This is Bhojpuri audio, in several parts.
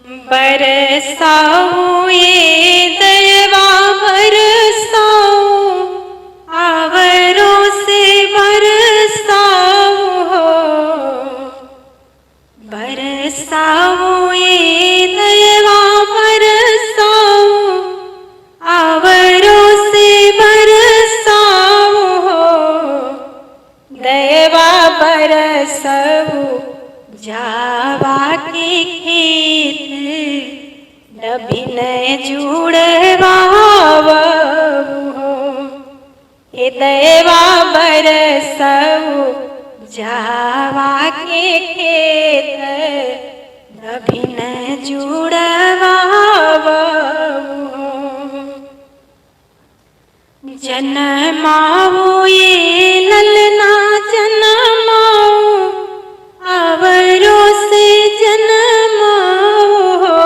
बरसाओ ये दयवा बरसाओ, आवरों से बरसाओ हो। बरसाओ ये दयवा बरसाओ, आवरों से बरसाओ हो। दयवा बरसाओ जावा के खेत, नभिन जुड़वाओ हो। हे दयवा बरसाओ जावा के खेत, नभिन जुड़वाओ हो। जन्माओ ये ललना जन्माओ, आवरों से जन्माओ हो।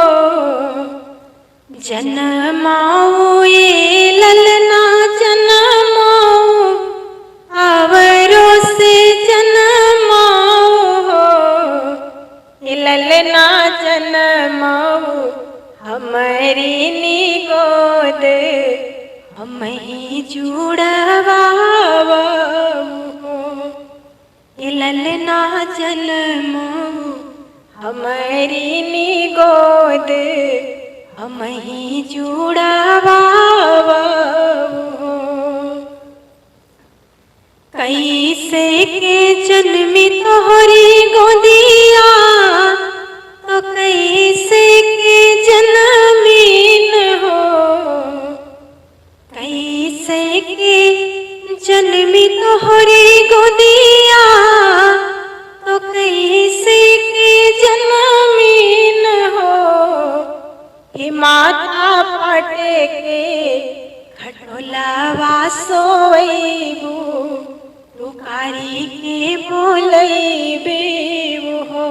जन्माओ ये ललना जन्माओ, आवरों से जन्माओ हो। ये ललना जन्माओ हमारी नी गोद, हम ही जुड़वाओ हो। ये ललना जन्माओ हमारी नी गोद, हम ही जुड़वाओ हो। कैसे के जन्मी तोहरी गोदिया, तो कैसे के जन्मीन हो। कैसे के जन्मी तोहरी गोदिया, तो कैसे के जन्मीन हो। हे माथा पाटे के खटोलावा सोईबू, पुकारी के बोलैबे हो।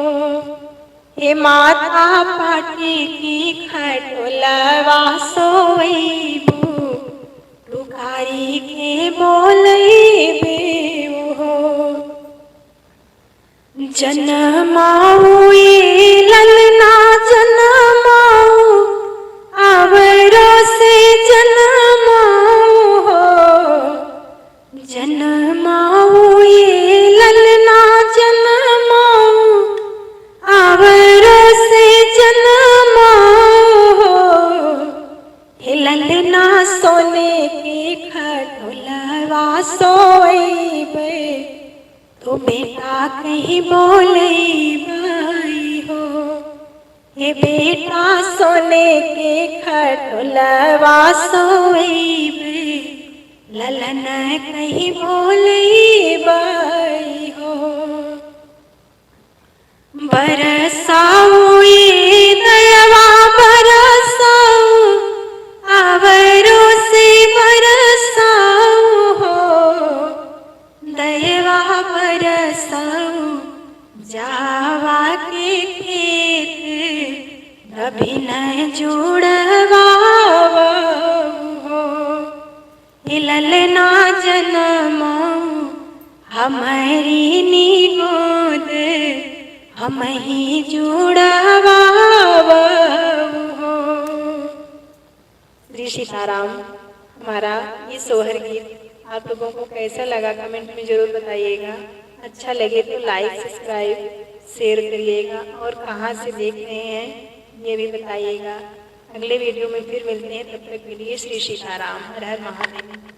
हे माथा पाटे की खटोलावा सोईबू, पुकारी के बोलैबे हो। जन्माओ ये ललना जन्माओ, आवरों से जन्माओ हो। जन्माओ ये ललना जन्माओ, आवरों से जन्माओ हो। हे ललना सोने के खटोलवा सोईबे, तो बेटा कहीं बोलैबे हो। हे बेटा सोने के खटोलवा सोईबे, ललन कहीं बोलैबे हो। बरसाओ ये दयवा बरसाओ, आवरों से बरसाओ हो। दयवा बरसाओ जावा के खेत, नभिन जुड़वाओ हो। हे ललना जन्माओ हमारी नी गोद, हम ही जुड़वाओ हो। श्री सीताराम। हमारा ये सोहर गीत आप लोगों को कैसा लगा कमेंट में जरूर बताइएगा। अच्छा लगे तो लाइक सब्सक्राइब शेयर करिएगा, और कहाँ से देख रहे हैं ये भी बताइएगा। अगले वीडियो में फिर मिलते हैं, तब तक के लिए श्री सीताराम। हर हर महादेव।